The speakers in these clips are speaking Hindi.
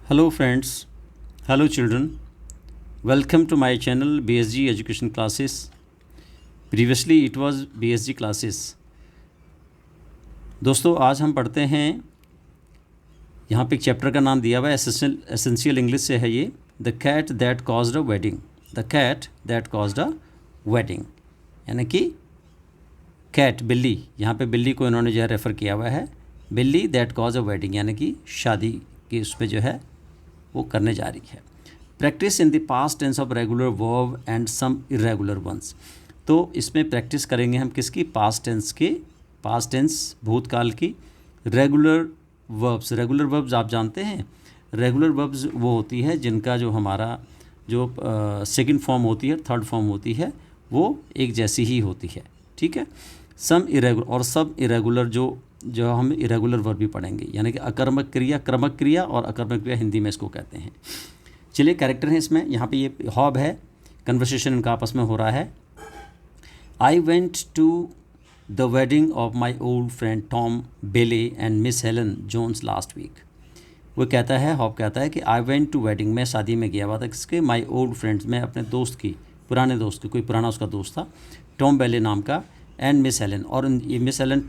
Hello friends, hello children. Welcome to my channel BSG Education Classes. Previously it was BSG Classes. दोस्तों आज हम पढ़ते हैं, यहाँ पे एक चैप्टर का नाम दिया हुआ है, एसेंशियल इंग्लिश से है ये, the cat that caused a wedding. The cat that caused a wedding, यानी कि कैट बिल्ली, यहाँ पे बिल्ली को इन्होंने जो है रेफ़र किया हुआ है. बिल्ली दैट कॉज अ वेडिंग यानी कि शादी की उस पर जो है वो करने जा रही है. Practice in the past tense of regular verb and some irregular ones. तो इसमें प्रैक्टिस करेंगे हम किसकी? पास्ट टेंस के, पास्ट टेंस भूतकाल की. रेगुलर वर्ब्स, रेगुलर वर्ब्स आप जानते हैं, रेगुलर वर्ब्स वो होती है जिनका जो हमारा जो सेकंड फॉर्म होती है, थर्ड फॉर्म होती है, वो एक जैसी ही होती है. ठीक है. सम इरेगुलर और सब इरेगुलर जो हम इरेगुलर वर्ब भी पढ़ेंगे, यानी कि अकर्मक क्रिया, क्रमक क्रिया और अकर्मक क्रिया हिंदी में इसको कहते हैं. चलिए कैरेक्टर है इसमें, यहाँ पे ये हॉब है, कन्वर्सेशन इनका आपस में हो रहा है. I went to the wedding of my old friend Tom Bale and Miss Helen Jones last week. वो कहता है, हॉब कहता है कि आई वेंट टू वेडिंग, मैं शादी में गया हुआ था किसके? माई ओल्ड फ्रेंड्स, मैं अपने दोस्त की, पुराने दोस्त की, कोई पुराना उसका दोस्त था, टॉम बेले नाम का, एंड मिस हेलन, और ये मिस हेलन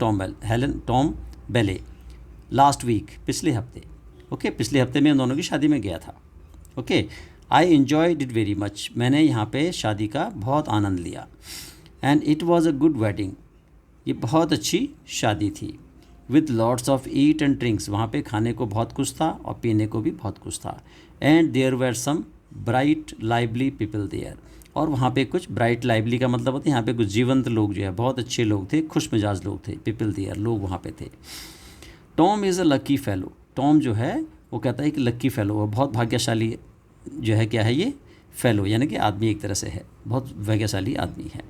टॉम बेले, लास्ट वीक, पिछले हफ्ते. ओके, पिछले हफ्ते में उन दोनों की शादी में गया था. Okay. I enjoyed it very much, मैंने यहाँ पे शादी का बहुत आनंद लिया. And it was a good wedding, ये बहुत अच्छी शादी थी. With lots of eat and drinks, वहाँ पे खाने को बहुत कुछ था और पीने को भी बहुत कुछ था. And there were some bright lively people there, और वहाँ पे कुछ ब्राइट लाइवली का मतलब होता है यहाँ पे कुछ जीवंत लोग जो है, बहुत अच्छे लोग थे, खुश मिजाज लोग थे. पीपल देयर, लोग वहाँ पे थे. Tom is a lucky fellow, Tom जो है वो कहता है कि लक्की फेलो, वो बहुत भाग्यशाली जो है, क्या है ये? फेलो, यानी कि आदमी एक तरह से है, बहुत भाग्यशाली आदमी है.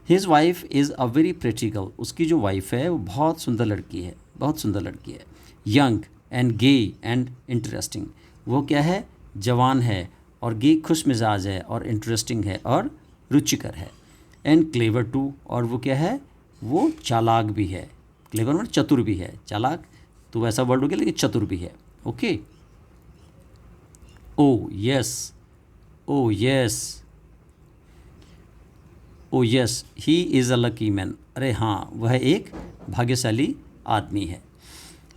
His wife is a very pretty girl, उसकी जो वाइफ है वो बहुत सुंदर लड़की है, बहुत सुंदर लड़की है. Young and gay and interesting, वो क्या है? जवान है, और गे खुश मिजाज है, और इंटरेस्टिंग है और रुचिकर है. एंड क्लेवर टू, और वो क्या है? वो चालाक भी है. क्लेवर मतलब चतुर भी है, चालाक तो वैसा वर्ड हो गया, लेकिन चतुर भी है. Okay. Oh yes, oh yes, oh yes, he is a lucky man, अरे हाँ वह एक भाग्यशाली आदमी है.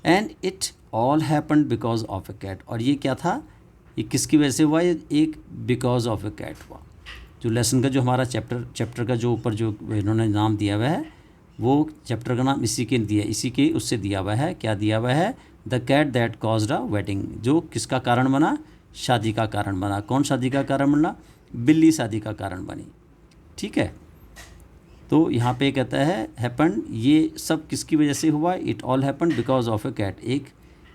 And it all happened because of a cat, और ये क्या था? ये किसकी वजह से हुआ? ये एक बिकॉज ऑफ ए कैट हुआ. जो लेसन का जो हमारा चैप्टर का जो ऊपर जो इन्होंने नाम दिया हुआ है, वो चैप्टर का नाम इसी के दिया, इसी के उससे दिया हुआ है. क्या दिया हुआ है? The cat that caused a wedding, जो किसका कारण बना? शादी का कारण बना. कौन शादी का कारण बना? बिल्ली शादी का कारण बनी. ठीक है. तो यहाँ पे कहता है हैपन्ड, ये सब किसकी वजह से हुआ? It all happened because of a cat, एक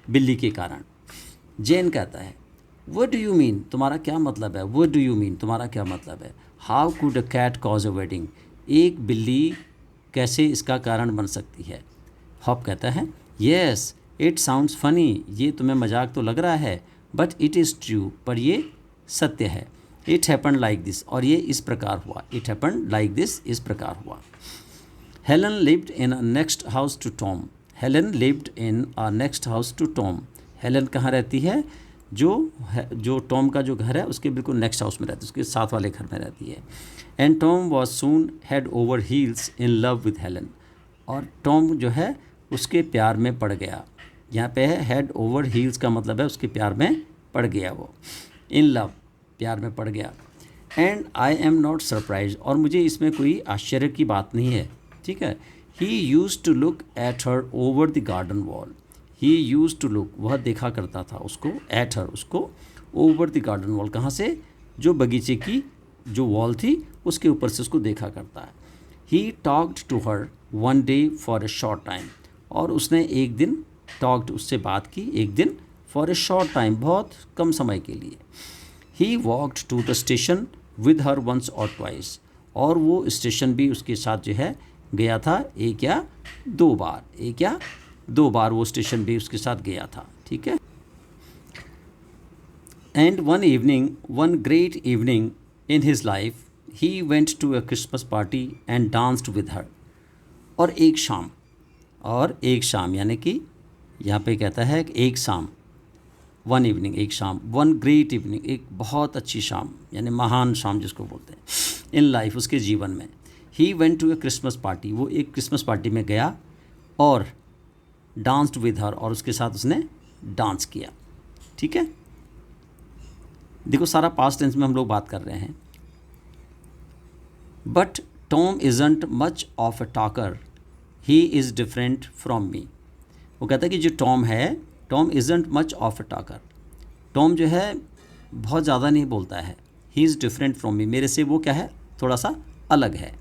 बिल्ली के कारण. जेन कहता है व्हाट डू यू मीन, तुम्हारा क्या मतलब है? व्हाट डू यू मीन, तुम्हारा क्या मतलब है? How could a cat cause a wedding, एक बिल्ली कैसे इसका कारण बन सकती है? हॉप कहता है येस इट साउंड्स फनी, ये तुम्हें मजाक तो लग रहा है, बट इट इज़ ट्रू, पर ये सत्य है. इट हैपन्ड लाइक दिस, और ये इस प्रकार हुआ. इट हैपन्ड लाइक दिस, इस प्रकार हुआ. Helen lived in a next house to Tom, Helen lived in a next house to Tom. Helen कहाँ रहती है? जो टॉम का जो घर है उसके बिल्कुल नेक्स्ट हाउस में रहती है, उसके साथ वाले घर में रहती है. And Tom was soon head over heels in love with Helen, और टॉम जो है उसके प्यार में पड़ गया. यहाँ पे है हेड ओवर हील्स का मतलब है उसके प्यार में पड़ गया वो. इन लव, प्यार में पड़ गया. And I am not surprise, और मुझे इसमें कोई आश्चर्य की बात नहीं है. ठीक है. He used to look at her over the garden wall, he used to look, वह देखा करता था उसको, एट हर, उसको, ओवर द गार्डन वॉल, कहाँ से? जो बगीचे की जो वॉल थी उसके ऊपर से उसको देखा करता है. He talked to her one day for a short time, और उसने एक दिन टॉक्ड, उससे बात की एक दिन, फॉर ए शॉर्ट टाइम, बहुत कम समय के लिए. He walked to the station with her once और ट्वाइस, और वो स्टेशन भी उसके साथ जो है गया था एक या दो बार, एक या दो बार वो स्टेशन भी उसके साथ गया था. ठीक है. And one evening, one great evening in his life, he went to a Christmas party and danced with her. और एक शाम यानी कि यहाँ पे कहता है कि एक शाम, वन इवनिंग, एक शाम, वन ग्रेट इवनिंग, एक बहुत अच्छी शाम, यानी महान शाम जिसको बोलते हैं, इन लाइफ, उसके जीवन में। He went to a Christmas party, वो एक क्रिसमस पार्टी में गया और डांस्ड विद हर, और उसके साथ उसने डांस किया। ठीक है, देखो सारा पास्ट टेंस में हम लोग बात कर रहे हैं। But Tom isn't much of a talker, he is different from me. वो कहता है कि जो टॉम है, Tom isn't much of a talker, Tom जो है बहुत ज़्यादा नहीं बोलता है। He is different from me, मेरे से वो क्या है, थोड़ा सा अलग है।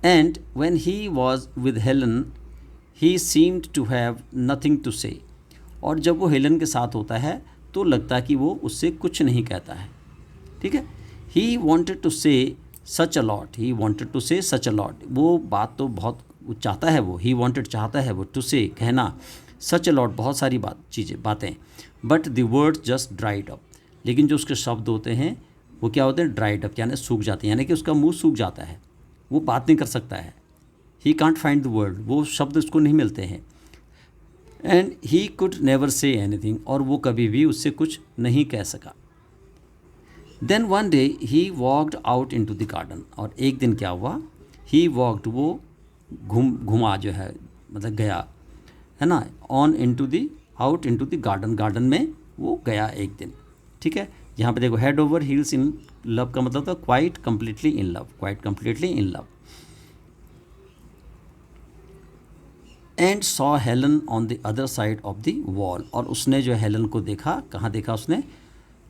And when he was with Helen he seemed to have nothing to say, और जब वो हेलन के साथ होता है तो लगता है कि वो उससे कुछ नहीं कहता है। ठीक है, ही wanted to say such a lot, he wanted to say such a lot, वो बात तो बहुत चाहता है वो, ही वॉन्टेड चाहता है वो, टू से कहना, सच अ लॉट बहुत सारी बातें, but the word just dried up, लेकिन जो उसके शब्द होते हैं वो क्या होते हैं, ड्राइड अप, यानी सूख जाते हैं, यानी कि उसका मुंह सूख जाता है, वो बात नहीं कर सकता है। He can't find the word, वो शब्द उसको नहीं मिलते हैं। And he could never say anything, और वो कभी भी उससे कुछ नहीं कह सका। Then one day he walked out into the garden, और एक दिन क्या हुआ, ही वॉकड, वो घुमा जो है, मतलब गया है ना, on into the out into the garden, garden में वो गया एक दिन। ठीक है, यहाँ पे देखो head over heels in love का मतलब था quite completely in love, quite completely in love. And saw Helen on the other side of the wall, और उसने जो हेलन को देखा, कहाँ देखा उसने,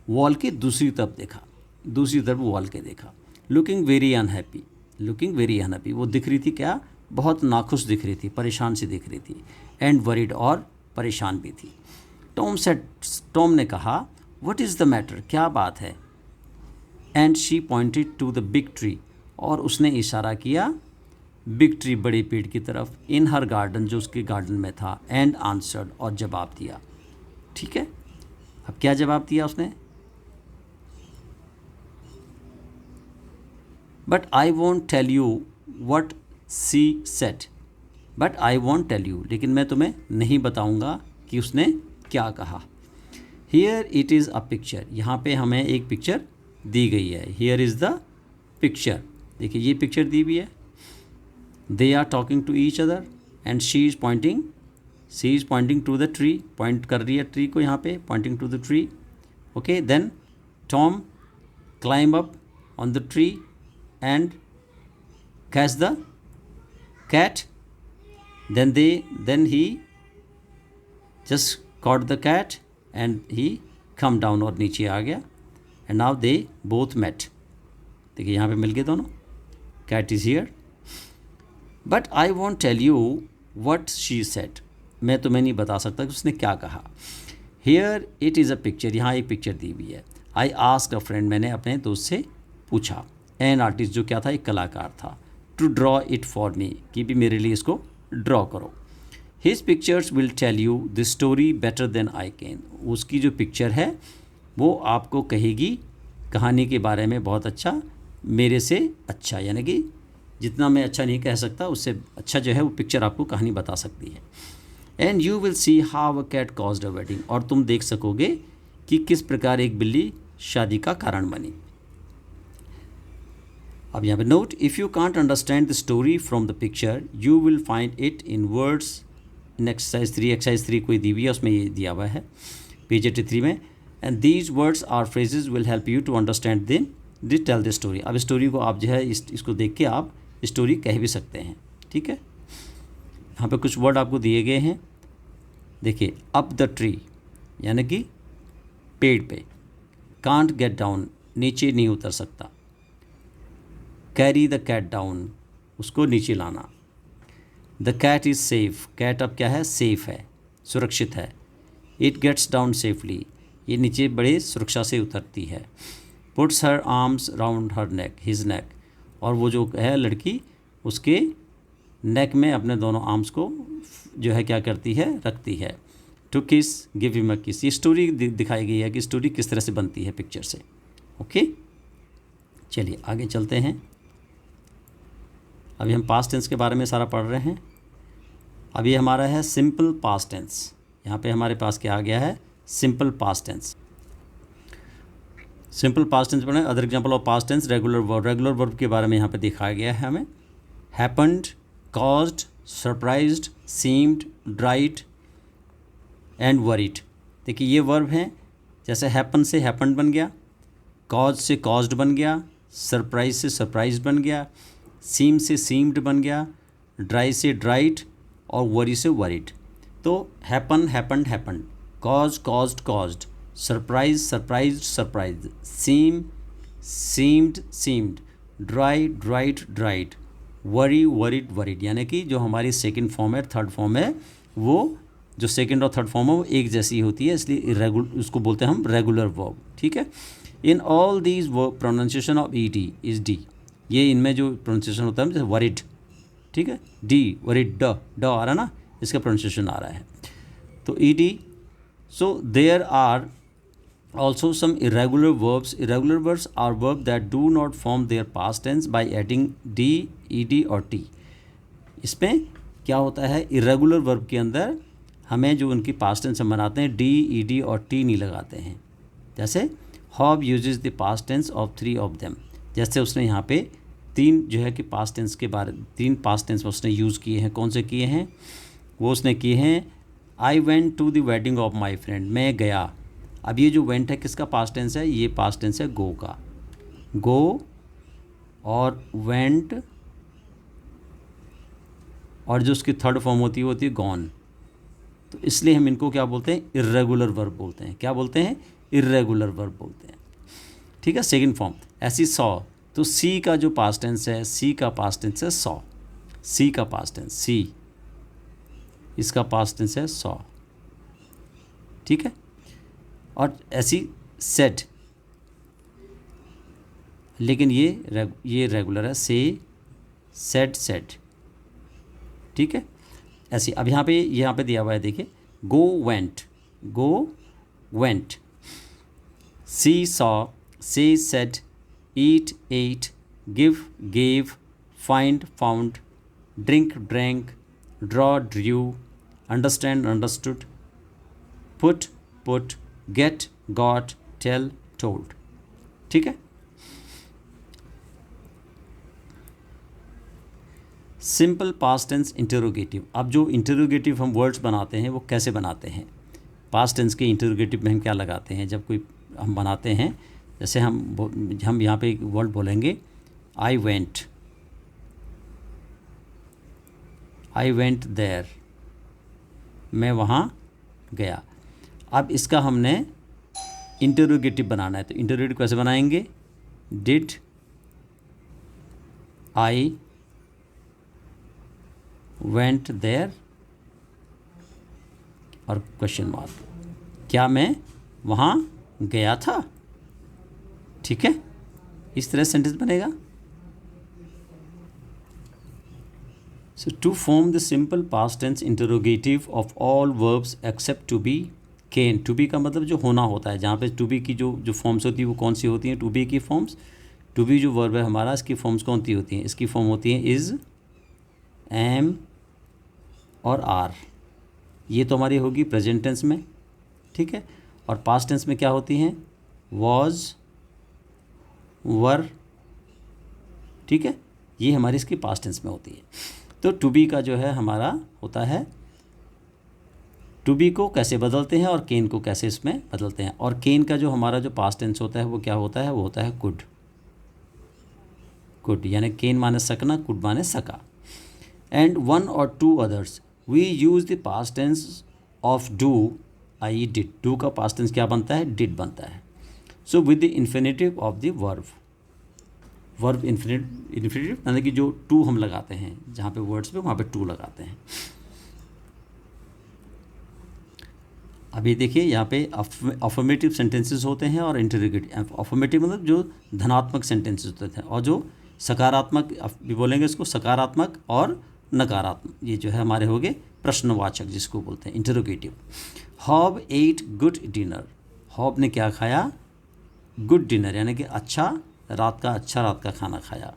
वॉल की दूसरी तरफ देखा, दूसरी तरफ वॉल के देखा। Looking very unhappy, looking very unhappy, वो दिख रही थी क्या, बहुत नाखुश दिख रही थी, परेशान सी दिख रही थी। एंड वरीड, और परेशान भी थी। टॉम ने कहा व्हाट इज़ द मैटर, क्या बात है। And she pointed to the big tree, और उसने इशारा किया बिग ट्री, बड़े पेड़ की तरफ, इन हर गार्डन, जो उसके गार्डन में था। एंड आंसर्ड, और जवाब दिया। ठीक है, अब क्या जवाब दिया उसने, but I won't tell you what she said, but I won't tell you, लेकिन मैं तुम्हें नहीं बताऊंगा कि उसने क्या कहा। Here it is a picture, यहाँ पे हमें एक पिक्चर दी गई है। हियर इज़ द पिक्चर, देखिए ये पिक्चर दी हुई है। They are talking to each other and she is pointing to the tree, point कर रही है ट्री को यहाँ पे, pointing to the tree. Okay, then Tom climb up on the tree and catch the cat, then he just caught the cat and he come down, और नीचे आ गया। and now they both met, देखिए यहाँ पे मिल गए दोनों। cat is here, but I won't tell you what she said, मैं तुम्हें नहीं बता सकता कि उसने क्या कहा। here it is a picture, यहाँ एक पिक्चर दी हुई है। I asked a friend, मैंने अपने दोस्त से पूछा। an artist, जो क्या था, एक कलाकार था। to draw it for me, कि भी मेरे लिए इसको ड्रॉ करो। His pictures will tell you the story better than I can, उसकी जो पिक्चर है वो आपको कहेगी कहानी के बारे में बहुत अच्छा, मेरे से अच्छा, यानी कि जितना मैं अच्छा नहीं कह सकता उससे अच्छा जो है वो पिक्चर आपको कहानी बता सकती है। And you will see how a cat caused a wedding, और तुम देख सकोगे कि किस प्रकार एक बिल्ली शादी का कारण बनी। अब यहाँ पे note, if you can't understand the story from the picture you will find it in words in exercise 3 कोई दी हुई है, उसमें ये दिया हुआ है पेज 83 में। And these words are phrases will help you to understand then the tale the story. अब स्टोरी को आप जो है इसको देख के आप स्टोरी कह भी सकते हैं। ठीक है, यहाँ पे कुछ वर्ड आपको दिए गए हैं, देखिए अप द ट्री यानी कि पेड़ पे, कांट गेट डाउन नीचे नहीं उतर सकता, कैरी द कैट डाउन उसको नीचे लाना, the cat is safe, cat अब क्या है, सेफ है, सुरक्षित है, इट गेट्स डाउन सेफली ये नीचे बड़े सुरक्षा से उतरती है, पुट्स हर आर्म्स राउंड हर नेक हिज नेक, और वो जो है लड़की उसके नेक में अपने दोनों आर्म्स को जो है क्या करती है, रखती है, टू किस गिव हिम अ किस। ये स्टोरी दिखाई गई है कि स्टोरी किस तरह से बनती है पिक्चर से। ओके, चलिए आगे चलते हैं। अभी हम पास्ट टेंस के बारे में सारा पढ़ रहे हैं। अभी हमारा है सिंपल पास्ट टेंस। यहाँ पे हमारे पास क्या आ गया है, simple past tense. Simple past tense पढ़ें। Other example of past tense regular verb. Regular verb के बारे में यहाँ पे दिखाया गया है हमें। Happened, caused, surprised, seemed, dried and worried. देखिए ये वर्ब हैं, जैसे हैपन से हैपन्ड बन गया, कॉज से कॉज्ड बन गया, सरप्राइज से सरप्राइज बन गया, सीम से सीम्ड बन गया, ड्राई से ड्राइड और वरी से वरीड। तो happen happened happened, cause caused caused, surprise surprised surprised, seem seemed seemed, dry dried dried, worry worried worried. यानी कि जो हमारी सेकंड फॉर्म है, थर्ड फॉर्म है, वो जो सेकंड और थर्ड फॉर्म है वो एक जैसी होती है, इसलिए उसको बोलते हैं हम रेगुलर वर्ब। ठीक है। In all these verb pronunciation of E D is D. ये इनमें जो प्रोनाउंसिएशन होता है जैसे वरिड, ठीक है, डी वरिड, ड ड आ रहा है ना, इसका प्रोनाउंसिएशन आ रहा है। तो E D. So there are also some irregular verbs. Irregular verbs are verbs that do not form their past tense by adding d, ed और t। इसमें क्या होता है, irregular verb के अंदर हमें जो उनकी past tense हम बनाते हैं d, ed और t नहीं लगाते हैं। जैसे Hob uses the past tense of 3 of them। जैसे उसने यहाँ पे 3 जो है कि past tense के बारे 3 past tense उसने यूज़ किए हैं। कौन से किए हैं? वो उसने किए हैं I went to the wedding of my friend। मैं गया। अब ये जो वेंट है किसका पास्ट टेंस है? ये पास्ट टेंस है गो का। गो और वेंट और जो उसकी थर्ड फॉर्म होती है वो होती है गॉन। तो इसलिए हम इनको क्या बोलते हैं? इर्रेगुलर वर्ब बोलते हैं। क्या बोलते हैं? इर्रेगुलर वर्ब बोलते हैं। ठीक है। सेकंड फॉर्म ऐसी सॉ। तो सी का जो पास्ट टेंस है, सी का पास्ट टेंस है सॉ। सी का पास्ट टेंस सी, इसका पास्ट टेंस है सॉ। ठीक है। और ऐसी सेड, लेकिन ये रेगुलर है। से, सेड, सेड। ठीक है। ऐसी अब यहाँ पे दिया हुआ है, देखिए go went, go went, see saw, say said, eat ate, give gave, find found, drink drank, draw drew, understand understood, put put, get got, tell told. ठीक है। Simple past tense interrogative. अब जो इंटरोगेटिव हम वर्ड्स बनाते हैं वो कैसे बनाते हैं? पास्ट टेंस के इंटरोगेटिव में हम क्या लगाते हैं जब कोई हम बनाते हैं? जैसे हम यहाँ पे एक वर्ड बोलेंगे I went, I went there, मैं वहाँ गया। अब इसका हमने इंटरोगेटिव बनाना है, तो इंटरोगेटिव कैसे बनाएंगे? डिड आई वेंट देयर और क्वेश्चन मार्क, क्या मैं वहाँ गया था? ठीक है। इस तरह सेंटेंस बनेगा। So to form the simple past tense interrogative of all verbs except to be, can। to be का मतलब जो होना होता है, जहाँ पे to be की जो फॉर्म्स होती है वो कौन सी होती हैं? to be की फॉर्म्स। to be जो वर्ब है हमारा, इसकी फॉर्म्स कौन सी होती हैं? इसकी फॉर्म होती है is, am और are। ये तो हमारी होगी प्रेजेंट टेंस में। ठीक है। और पास्ट टेंस में क्या होती हैं? was, were। ठीक है। ये हमारी इसकी पास्ट टेंस में होती है। तो टू बी का जो है हमारा होता है, टू बी को कैसे बदलते हैं और केन को कैसे इसमें बदलते हैं। और केन का जो हमारा जो पास्ट टेंस होता है वो क्या होता है? वो होता है कुड। कुड यानी केन माने सकना, कुड माने सका। And one or two others we use the past tense of do, I did. Do का पास्ट टेंस क्या बनता है? डिड बनता है। So with the infinitive of the verb. Verb infinitive यानी कि जो टू हम लगाते हैं, जहाँ पे वर्ड्स पे वहाँ पे टू लगाते हैं। अभी देखिए यहाँ पे अफर्मेटिव सेंटेंसेस होते हैं और इंटरोगेटिव। अफर्मेटिव मतलब जो धनात्मक सेंटेंसेस होते हैं, और जो सकारात्मक भी बोलेंगे इसको, सकारात्मक और नकारात्मक। ये जो है हमारे हो गए प्रश्नवाचक, जिसको बोलते हैं interrogative. Hob ate good dinner. Hob ने क्या खाया? गुड डिनर यानी कि अच्छा रात का खाना खाया।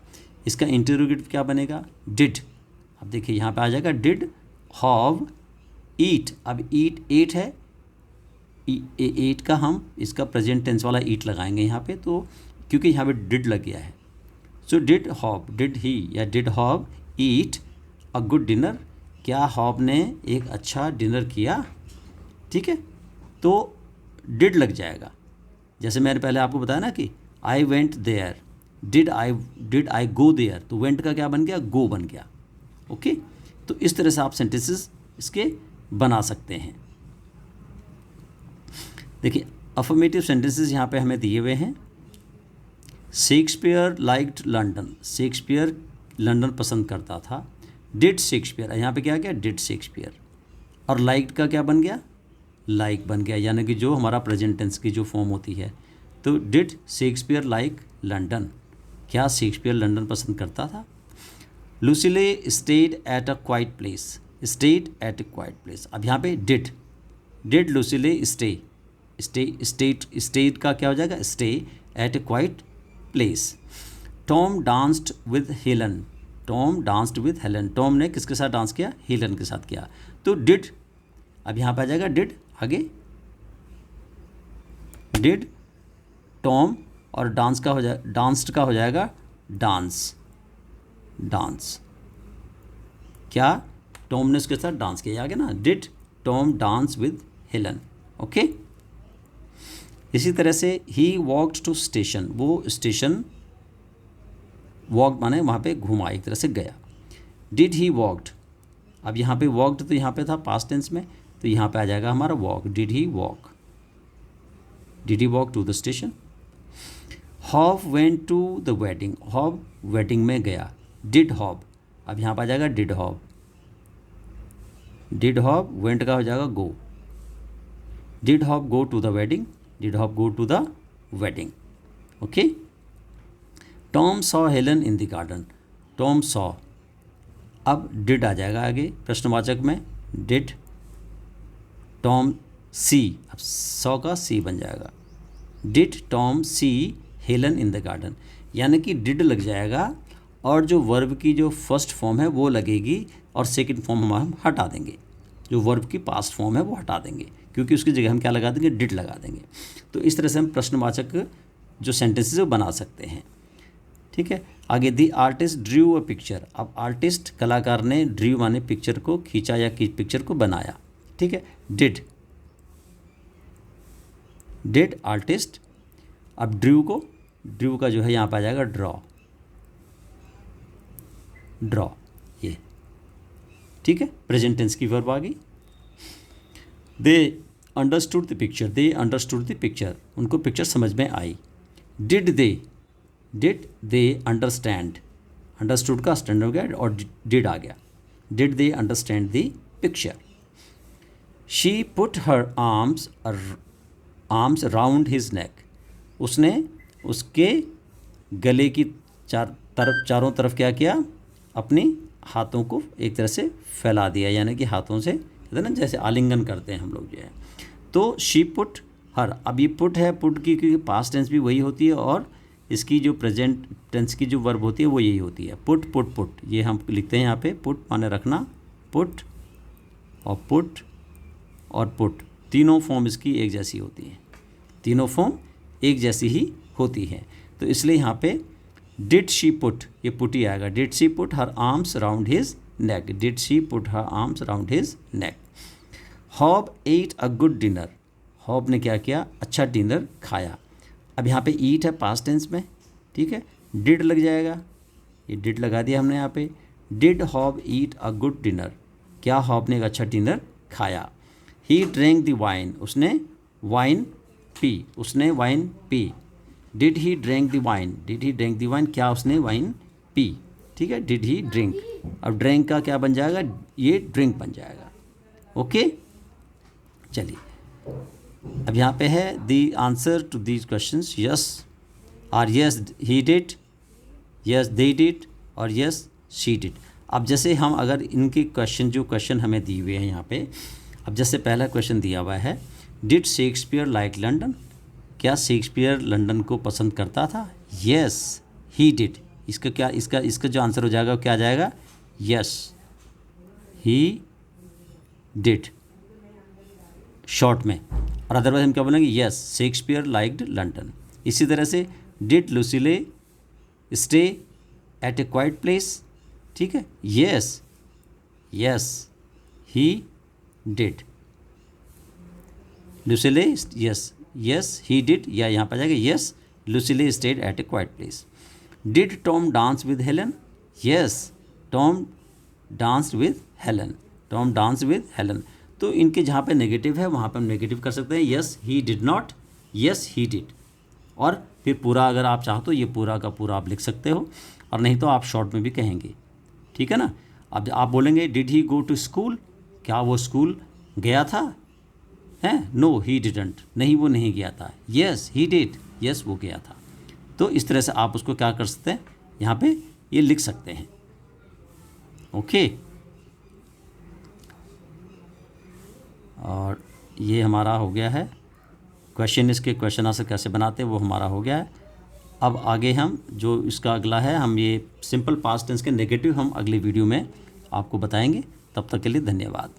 इसका इंटरोगेटिव क्या बनेगा? डिड। अब देखिए यहाँ पे आ जाएगा डिड हॉब ईट। अब ईट एट है, ईट का हम इसका प्रेजेंट टेंस वाला ईट लगाएंगे यहाँ पे, तो क्योंकि यहाँ पे डिड लग गया है। सो डिड ही या did hob eat a good dinner, क्या हॉब ने एक अच्छा डिनर किया, ठीक है। तो डिड लग जाएगा। जैसे मैंने पहले आपको बताया ना कि I went there, did I go there, तो वेंट का क्या बन गया, गो बन गया। ओके, तो इस तरह से आप सेंटेंसेस इसके बना सकते हैं। देखिए अफर्मेटिव सेंटेंसेस यहाँ पे हमें दिए हुए हैं। Shakespeare liked London, Shakespeare London पसंद करता था। डिड शेक्सपियर, यहाँ पे क्या क्या, डिड शेक्सपियर, और लाइक्ड का क्या बन गया, लाइक बन गया, यानी कि जो हमारा प्रेजेंट टेंस की जो फॉर्म होती है। तो डिड शेक्सपियर लाइक लंदन, क्या शेक्सपियर लंदन पसंद करता था। Lucille stayed at a quiet place, stayed at a quiet place, अब यहाँ पे डिड लुसिले स्टेड का क्या हो जाएगा, stay at a quiet place. Tom danced with Helen, Tom danced with Helen, Tom ने किसके साथ डांस किया, हेलन के साथ किया। तो डिड, अब यहाँ पे आ जाएगा डिड, आगे डिड टॉम, और डांस का हो जाए, डांस्ड का हो जाएगा डांस, डांस, क्या टॉम ने उसके साथ डांस किया, आगे ना, did Tom dance with Helen. Okay, इसी तरह से ही वॉक्ड टू स्टेशन, वो स्टेशन, वॉक माने वहाँ पे घुमा, एक तरह से गया। डिड ही वॉक्ड, अब यहाँ पे वॉक्ड तो यहाँ पे था पास्ट टेंस में, तो यहाँ पे आ जाएगा हमारा walk, did he walk, did he walk to the station. Hob went to the wedding, Hob wedding में गया। डिड हॉब, अब यहाँ पर आ जाएगा did Hob, did Hob went का हो जाएगा go, did Hob go to the wedding, did Hob go to the wedding. Okay, Tom saw Helen in the garden, Tom saw, अब डिड आ जाएगा आगे प्रश्नवाचक में, डिड टॉम सी, अब सॉ का सी बन जाएगा, did Tom see Helen in the garden, यानी कि डिड लग जाएगा और जो वर्ब की जो फर्स्ट फॉर्म है वो लगेगी और सेकंड फॉर्म हम हटा देंगे, जो वर्ब की पास्ट फॉर्म है वो हटा देंगे, क्योंकि उसकी जगह हम क्या लगा देंगे, डिड लगा देंगे। तो इस तरह से हम प्रश्नवाचक जो सेंटेंसेस वो बना सकते हैं, ठीक है। आगे the artist drew a picture, अब आर्टिस्ट कलाकार ने ड्रू माने पिक्चर को खींचा या पिक्चर को बनाया, ठीक है। डिड आर्टिस्ट, अब ड्रू का जो है यहाँ पर आ जाएगा ड्रॉ, ये ठीक है, प्रेजेंट टेंस की वर्ब आ गई। They understood the picture, they understood the picture, उनको पिक्चर समझ में आई। डिड दे अंडरस्टैंड, अंडरस्टूड का स्टैंड हो गया और डिड आ गया, did they understand the picture. She put her arms round his neck, उसने उसके गले की चारों तरफ क्या किया, अपनी हाथों को एक तरह से फैला दिया, यानी कि हाथों से कहते हैं ना जैसे आलिंगन करते हैं हम लोग जो है। तो शी पुट हर, अब ये पुट है, पुट की क्योंकि पास्ट टेंस भी वही होती है और इसकी जो प्रेजेंट टेंस की जो वर्ब होती है वो यही होती है, पुट, ये हम लिखते हैं यहाँ पे, पुट माने रखना, पुट और पुट तीनों फॉर्म इसकी एक जैसी होती है, तीनों फॉर्म एक जैसी ही होती है। तो इसलिए यहाँ पे डिड शी पुट, ये पुट ही आएगा, did she put her arms round his neck, did she put her arms round his neck. Hob at a good dinner, Hob ने क्या किया, अच्छा डिनर खाया। अब यहाँ पे ईट है पास्ट टेंस में, ठीक है, डिड लग जाएगा, ये डिड लगा दिया हमने यहाँ पे। Did hob eat a good dinner, क्या हॉब ने एक अच्छा डिनर खाया। ही ड्रैंक द वाइन, उसने वाइन पी, उसने wine P. Did he drank the wine, क्या उसने वाइन पी, ठीक है, डिड ही ड्रिंक। अब ड्रिंक का क्या बन जाएगा, ये ड्रिंक बन जाएगा। ओके, चलिए अब यहाँ पे है the answer to these questions, yes और yes he did, yes they did और यस शी डिड। अब जैसे हम अगर इनके जो क्वेश्चन हमें दिए हुए हैं यहाँ पे, अब जैसे पहला क्वेश्चन दिया हुआ है, डिड शेक्सपियर लाइक लंदन, क्या शेक्सपियर लंदन को पसंद करता था, यस ही डिड। इसका जो आंसर हो जाएगा वो क्या आ जाएगा, यस ही डिड, शॉर्ट में। और अदरवाइज हम क्या बोलेंगे, यस शेक्सपियर लाइक्ड लंदन। इसी तरह से did Lucille stay at a quiet place, ठीक है, yes yes he did. Lucille, yes yes he did, या यहाँ पर जाएगा yes Lucille stayed at a quiet place. Did Tom dance with Helen, yes Tom danced with Helen, Tom dance with Helen. तो इनके जहाँ पे नेगेटिव है वहाँ पे हम नेगेटिव कर सकते हैं, yes he did not, yes he did. और फिर पूरा अगर आप चाहो तो ये पूरा का पूरा आप लिख सकते हो, और नहीं तो आप शॉर्ट में भी कहेंगे, ठीक है ना। अब आप बोलेंगे did he go to school, क्या वो स्कूल गया था, हैं, नो ही डिडंट, नहीं वो नहीं गया था, यस ही डिड, यस वो गया था। तो इस तरह से आप उसको क्या कर सकते हैं, यहाँ पे ये लिख सकते हैं। ओके, और ये हमारा हो गया है क्वेश्चन, इसके क्वेश्चन आंसर कैसे बनाते हैं वो हमारा हो गया है। अब आगे हम जो इसका अगला है, हम ये सिंपल पास्ट टेंस के नेगेटिव हम अगली वीडियो में आपको बताएंगे। तब तक के लिए धन्यवाद।